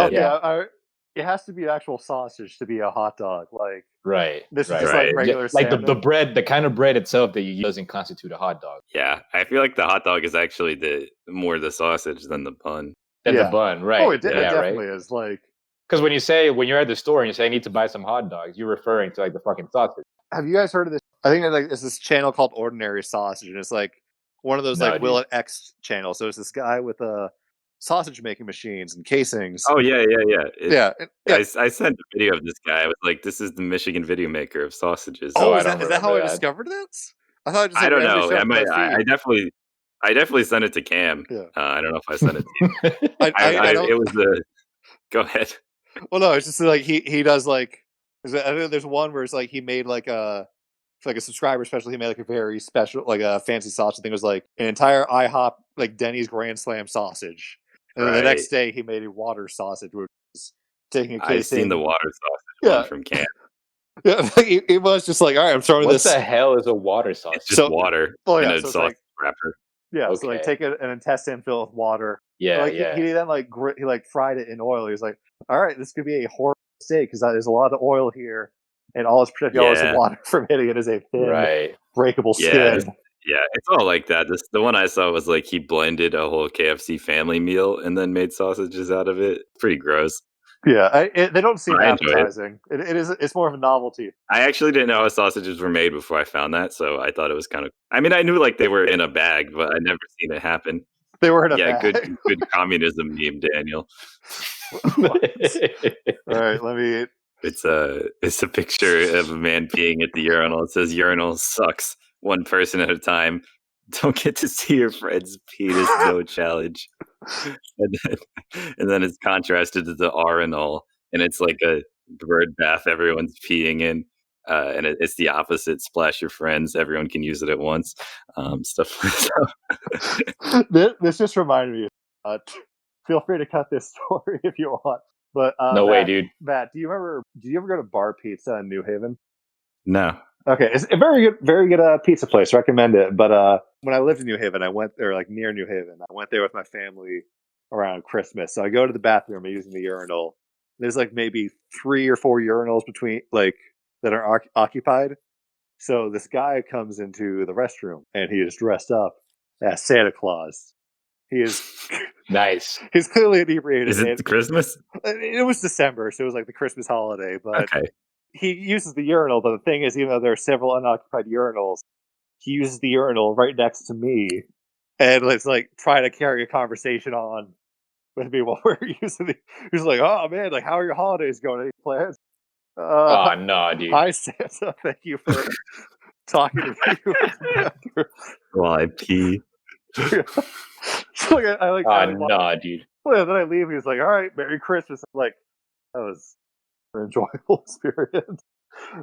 It has to be actual sausage to be a hot dog. Like this is just like regular salmon. Like the bread, the kind of bread itself that you use doesn't constitute a hot dog. Yeah, I feel like the hot dog is actually more the sausage than the bun. The bun, right? Oh, it definitely is. Like, because when you're at the store and you say I need to buy some hot dogs, you're referring to like the fucking sausage. Have you guys heard of this? I think there's this channel called Ordinary Sausage, and it's like one of those Will It X channels. So it's this guy with sausage making machines and casings. Oh yeah. I sent a video of this guy. I was like, "This is the Michigan video maker of sausages." Oh, is that how I discovered this? I thought I don't know. I definitely sent it to Cam. Yeah. I don't know if I sent it to you. It was the. Go ahead. Well, no, it's just like he does like. I think there's one where it's like he made like a subscriber special. He made like a very special, like a fancy sausage thing. It was like an entire IHOP like Denny's Grand Slam sausage, and then the next day he made a water sausage, which was taking a casing. I've seen the water sausage one from Cam. Yeah, it was just like, all right, I'm throwing this. What the hell is a water sausage? It's just water in a sausage wrapper. Yeah, okay. So like take an intestine filled with water. Yeah, He then he fried it in oil. He was like, all right, this could be a horrible steak because there's a lot of oil here, and all it's protecting all this water from hitting it is a thin, breakable skin. Yeah, it's all like that. The one I saw was like he blended a whole KFC family meal and then made sausages out of it. Pretty gross. Yeah, they don't seem appetizing. It's more of a novelty. I actually didn't know how sausages were made before I found that, so I thought it was kind of. I mean, I knew like they were in a bag, but I never seen it happen. They were in a bag. Yeah, good communism meme, Daniel. All right, let me. It's a picture of a man peeing at the urinal. It says "Urinal sucks, one person at a time. Don't get to see your friend's penis, no challenge." And then it's contrasted to the urinal, and it's like a bird bath everyone's peeing in, and it's the opposite. Splash your friends, everyone can use it at once. Stuff like that. This just reminded me. Feel free to cut this story if you want. But no way, dude. Matt, did you ever go to Bar Pizza in New Haven? No. Okay, it's a very good pizza place. Recommend it. But when I lived in New Haven, I went there like near New Haven. I went there with my family around Christmas. So I go to the bathroom using the urinal. There's like maybe 3 or 4 urinals between like that are occupied. So this guy comes into the restroom and he is dressed up as Santa Claus. He is nice. He's clearly inebriated. Is it Christmas? It was December, so it was like the Christmas holiday. But he uses the urinal. But the thing is, even though there are several unoccupied urinals, he uses the urinal right next to me, and it's like trying to carry a conversation on with me while we're using the. He's like, "Oh man, like how are your holidays going? Any plans?" Oh no, dude. Hi Santa, thank you for talking to me. While I pee. So like, I like. Oh no, dude. Well, yeah, then I leave. He's like, "All right, Merry Christmas." I'm like, that was an enjoyable experience.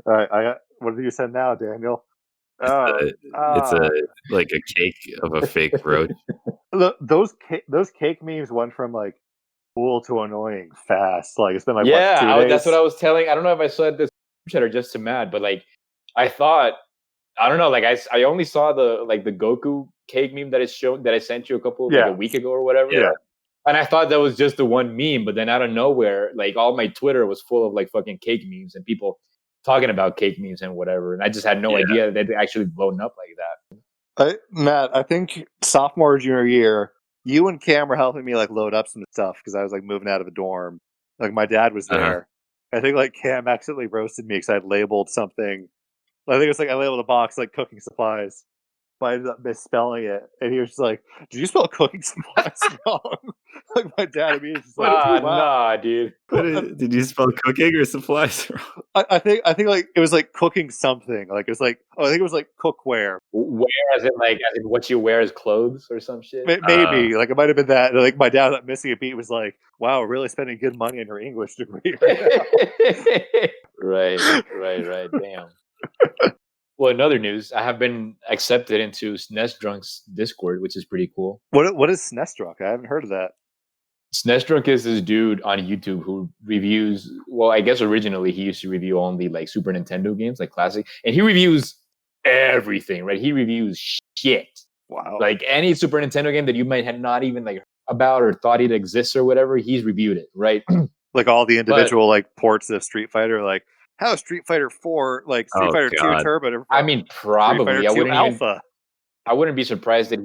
All right, what did you send now, Daniel? It's like a cake of a fake roach. Those cake memes went from like cool to annoying fast. Like it's been like yeah, what, 2 days? that's what I was telling. I don't know if I saw this or just to mad, but like I thought, I don't know, like I only saw the Goku cake meme that is shown that I sent you like a week ago or whatever. Yeah. And I thought that was just the one meme, but then out of nowhere, like all my Twitter was full of like fucking cake memes and people talking about cake memes and whatever. And I just had no idea that they'd actually blown up like that. Matt, I think sophomore, junior year, you and Cam were helping me like load up some stuff because I was like moving out of a dorm. Like my dad was there. I think like Cam accidentally roasted me because I'd labeled something. I think it's like I labeled a box like cooking supplies, but I ended up misspelling it. And he was just like, "Did you spell cooking supplies wrong?" Like my dad immediately was like, "Wow, nah, dude." Did you spell cooking or supplies wrong? I think like it was like cooking something. Like it was like I think it was like cookware. Wear as in what you wear as clothes or some shit. Maybe like it might have been that. Like my dad not missing a beat was like, "Wow, we're really spending good money on your English degree right now." right. Damn. Well, in other news, I have been accepted into SNES Drunk's Discord, which is pretty cool. What is SNES Drunk? I haven't heard of that. SNES Drunk is this dude on YouTube who reviews. Well, I guess originally he used to review only like Super Nintendo games, like classic, and he reviews everything. Right? He reviews shit. Wow. Like any Super Nintendo game that you might have not even like about or thought it exists or whatever, he's reviewed it. Right? Like all the individual like ports of Street Fighter, like how Street Fighter 4, like Street Fighter 2 Turbo. I mean, probably. I wouldn't be surprised that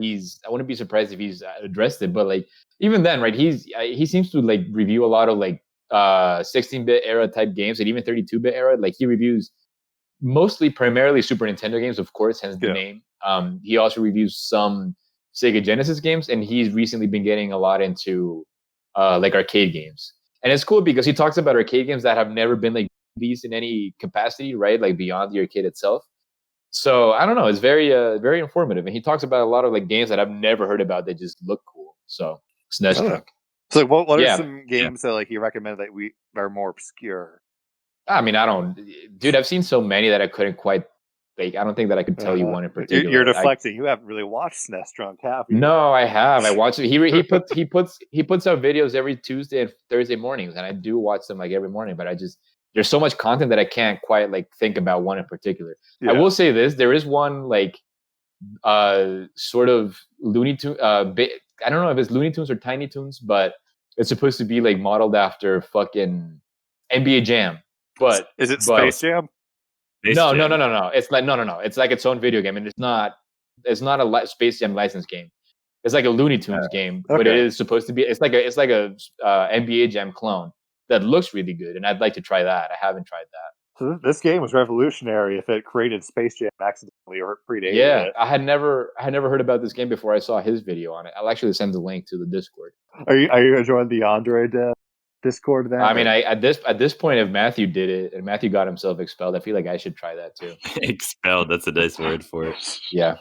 I wouldn't be surprised if he's addressed it. But like even then, right? He seems to like review a lot of like 16-bit era type games and even 32-bit era. Like he reviews primarily Super Nintendo games, of course, hence the name. He also reviews some Sega Genesis games, and he's recently been getting a lot into like arcade games. And it's cool because he talks about arcade games that have never been like these in any capacity, right? Like beyond the arcade itself. So I don't know. It's very, very informative, and he talks about a lot of like games that I've never heard about that just look cool. So SNES Drunk. So what are some games that like you recommend that we are more obscure? I mean, dude. I've seen so many that I couldn't quite. Like, I don't think that I could tell you one in particular. You're deflecting. You haven't really watched SNES Drunk, have you? No, I have. I watch it. He puts out videos every Tuesday and Thursday mornings, and I do watch them like every morning. But there's so much content that I can't quite like think about one in particular. I will say this: there is one like sort of Looney Tunes. I don't know if it's Looney Tunes or Tiny Toons, but it's supposed to be like modeled after fucking NBA Jam. But is it Space Jam? No. It's like no. It's like its own video game, and it's not a Space Jam licensed game. It's like a Looney Tunes game, but it is supposed to be. It's like a NBA Jam clone that looks really good, and I'd like to try that. I haven't tried that. So this game was revolutionary if it created Space Jam accidentally or predated it. Yeah, I had never heard about this game before I saw his video on it. I'll actually send the link to the Discord. Are you enjoying the Android Discord then? I mean, at this point, if Matthew did it and Matthew got himself expelled, I feel like I should try that too. Expelled, that's a nice word for it. Yeah.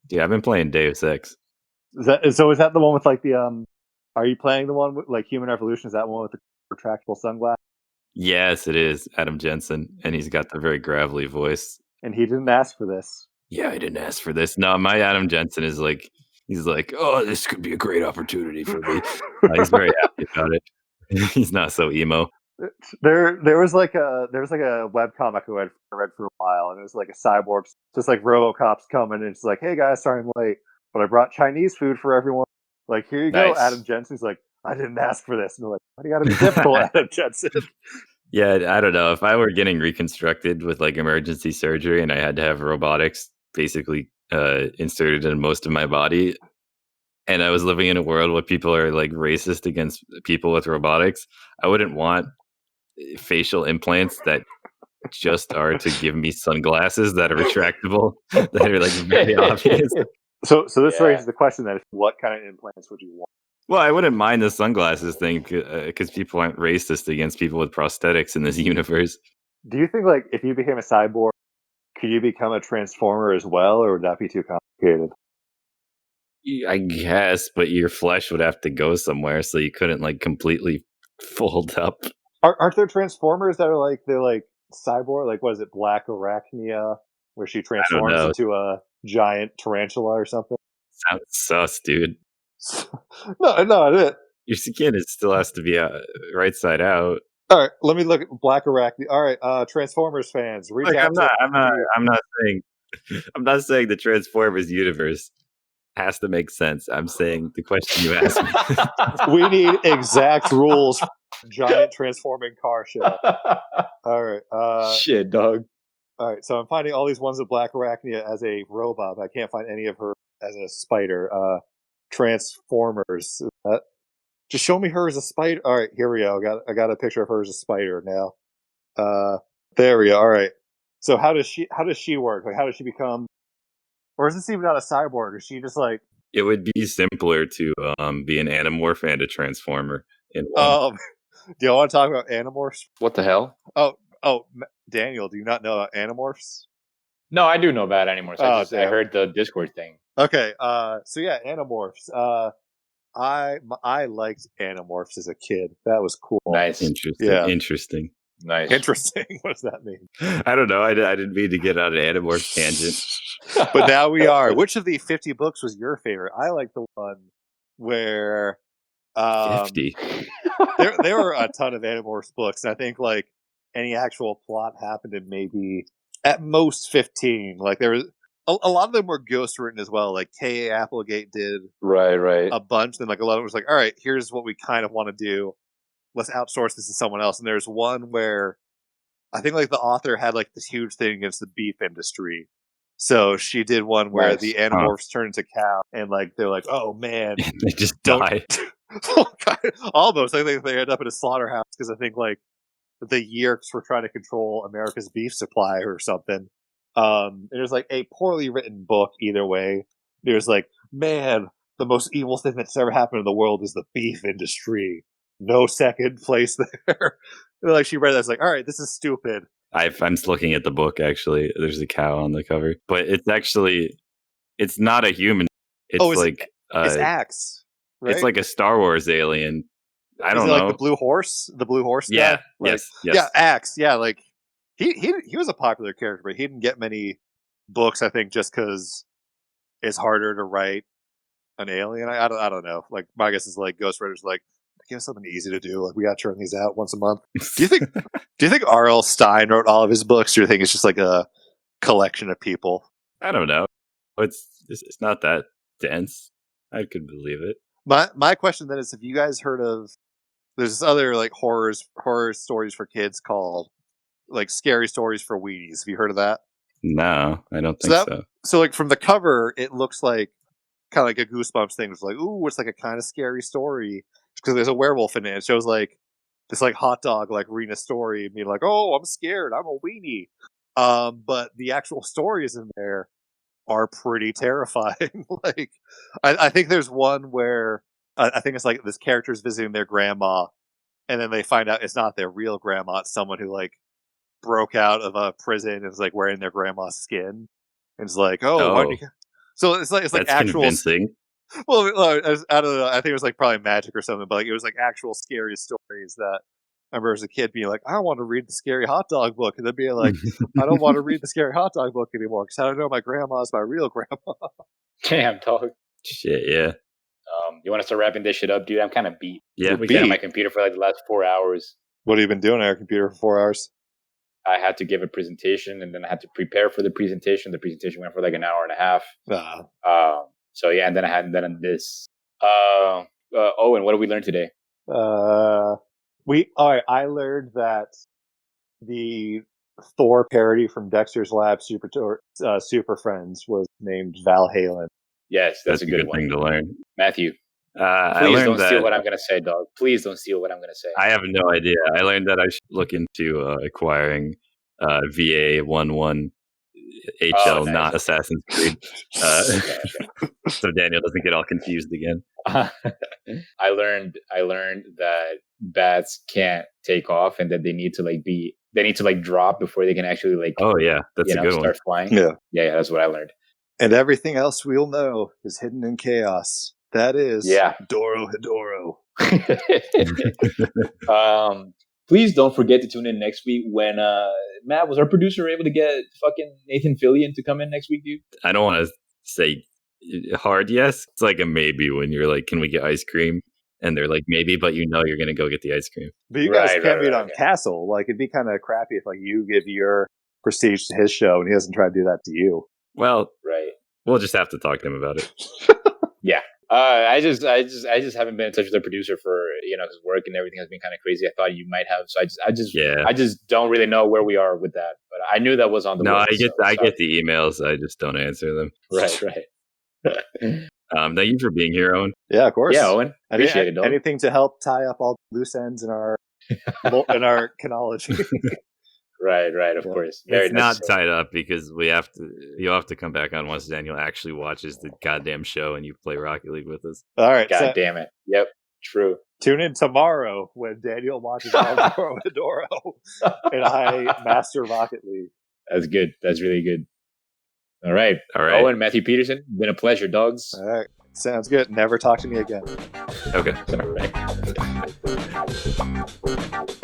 Dude, I've been playing Deus Ex. Is that the one with like the are you playing the one with like Human Revolution? Is that one with the retractable sunglasses? Yes, it is Adam Jensen, and he's got the very gravelly voice. And he didn't ask for this. Yeah, I didn't ask for this. No, my Adam Jensen is like, he's like, oh, this could be a great opportunity for me. He's very happy about it. He's not so emo. There was like a webcomic I read for a while, and it was like a cyborg, just like RoboCop's coming, and it's like, hey guys, sorry I'm late, but I brought Chinese food for everyone. Like, here you go, Adam Jensen's like, I didn't ask for this. And they're like, why do you gotta be difficult, Adam Jensen? Yeah, I don't know. If I were getting reconstructed with like emergency surgery and I had to have robotics basically inserted in most of my body, and I was living in a world where people are like racist against people with robotics, I wouldn't want facial implants that just are to give me sunglasses that are retractable, that are like very obvious. So this raises the question then: what kind of implants would you want? Well, I wouldn't mind the sunglasses thing because people aren't racist against people with prosthetics in this universe. Do you think, like, if you became a cyborg, could you become a transformer as well, or would that be too complicated? I guess, but your flesh would have to go somewhere, so you couldn't like completely fold up. Aren't there transformers that are they're like cyborg? Like, what is it, Black Arachnia, where she I don't transforms know. into a giant tarantula or something? Sounds sus, dude. No. Your skin still has to be right side out. All right, let me look at Black Arachnia. All right, Transformers fans, reach Look, out. I'm not saying the Transformers universe has to make sense. I'm saying the question you asked me. We need exact rules for giant transforming car show. All right. Shit, dog. All right, so I'm finding all these ones of Black Arachnia as a robot, but I can't find any of her as a spider. Transformers. Just show me her as a spider. All right, here we go. I got a picture of her as a spider now. There we go. All right. So how does she work? Like, how does she become? Or is this even not a cyborg? Is she just like? It would be simpler to be an Animorph and a Transformer in one. Do you want to talk about Animorphs? What the hell? Oh, Daniel, do you not know Animorphs? No, I do know about Animorphs. I heard the Discord thing. Okay, so yeah, Animorphs. I liked Animorphs as a kid. That was cool. Nice. Interesting. Yeah. Interesting. Nice. Interesting. What does that mean? I don't know. I didn't mean to get on an Animorphs tangent. But now we are. Which of the 50 books was your favorite? I like the one where 50. there were a ton of Animorphs books, and I think like any actual plot happened in maybe at most 15. Like there was a lot of them were ghost written as well. Like K.A. Applegate did right a bunch. Then like a lot of it was like, all right, here's what we kind of want to do. Let's outsource this to someone else. And there's one where I think like the author had like this huge thing against the beef industry. So she did one where the Animorphs turn into cow, and like they're like, oh man, they just die. Almost. I think they end up in a slaughterhouse because I think like the Yeerks were trying to control America's beef supply or something. It was like a poorly written book either way. There's like, man, the most evil thing that's ever happened in the world is the beef industry. No second place there. Like she read that, it's like, all right, this is stupid. I'm just looking at the book. Actually, there's a cow on the cover, but it's not a human. It's Axe. Right? It's like a Star Wars alien. I don't know. Like the blue horse. The blue horse. Yeah. Guy? Like, yes. Yeah. Axe. Yeah. Like he was a popular character, but he didn't get many books. I think just because it's harder to write an alien. I don't know. Like my guess is like Ghost Rider's like, give us something easy to do. Like we got to turn these out once a month. Do you think R.L. Stine wrote all of his books, or do you think it's just like a collection of people? I don't know. It's not that dense. I could believe it. My question then is, have you guys heard of? There's this other like horror stories for kids called like Scary Stories for Weenies. Have you heard of that? No, I don't think so. So like from the cover, it looks like kind of like a Goosebumps thing. It's like, ooh, it's like a kind of scary story because there's a werewolf in it. It shows like this like hot dog like reading a story and being like, oh, I'm scared, I'm a weenie. But the actual stories in there are pretty terrifying. Like I think there's one where I think it's like this character's visiting their grandma, and then they find out it's not their real grandma. It's someone who like broke out of a prison and is like wearing their grandma's skin. And it's like, oh. So it's like that's actual convincing. Well, I don't know. I think it was like probably magic or something, but like it was like actual scary stories that I remember as a kid being like, I want to read the scary hot dog book, and then being like, I don't want to read the scary hot dog book anymore because I don't know my grandma's my real grandma. Damn, dog. Shit, yeah. You want to start wrapping this shit up, dude? I'm kind of beat. Yeah, I've been on my computer for like the last 4 hours. What have you been doing on your computer for 4 hours? I had to give a presentation, and then I had to prepare for the presentation. The presentation went for like an hour and a half. So yeah, and then I had done this. Owen, what did we learn today? I learned that the Thor parody from Dexter's Lab, Super Friends, was named Val Halen. Yes, that's a good thing to learn. Matthew, please don't steal what I'm going to say, dog. Please don't steal what I'm going to say. I have no idea. I learned that I should look into acquiring VA11 HL, not Assassin's Creed. So Daniel doesn't get all confused again. I learned that bats can't take off and that they need to like drop before they can actually like that's a good start one. flying. Yeah, that's what I learned. And everything else we'll know is hidden in chaos. That is Dorohedoro. Please don't forget to tune in next week when Matt, was our producer able to get fucking Nathan Fillion to come in next week, dude? I don't want to say hard yes. It's like a maybe when you're like, can we get ice cream? And they're like, maybe, but you're going to go get the ice cream. But you guys can't meet on Castle. Like, it'd be kind of crappy if like you give your prestige to his show and he doesn't try to do that to you. Well, we'll just have to talk to him about it. Yeah. I just haven't been in touch with the producer for his work and everything has been kind of crazy. I thought you might have, so I just don't really know where we are with that. But I knew that was on the list. I get the emails. I just don't answer them. Right. Thank you for being here, Owen. Yeah, of course. Yeah, Owen. Appreciate it. Anything to help tie up all the loose ends in our chronology. Right, of course. It's not tied up because you'll have to come back on once Daniel actually watches the goddamn show and you play Rocket League with us. All right. God damn it. Yep. True. Tune in tomorrow when Daniel watches Dorohedoro and I master Rocket League. That's good. That's really good. All right. Owen, Matthew Peterson, been a pleasure, dogs. All right. Sounds good. Never talk to me again. Okay. All right.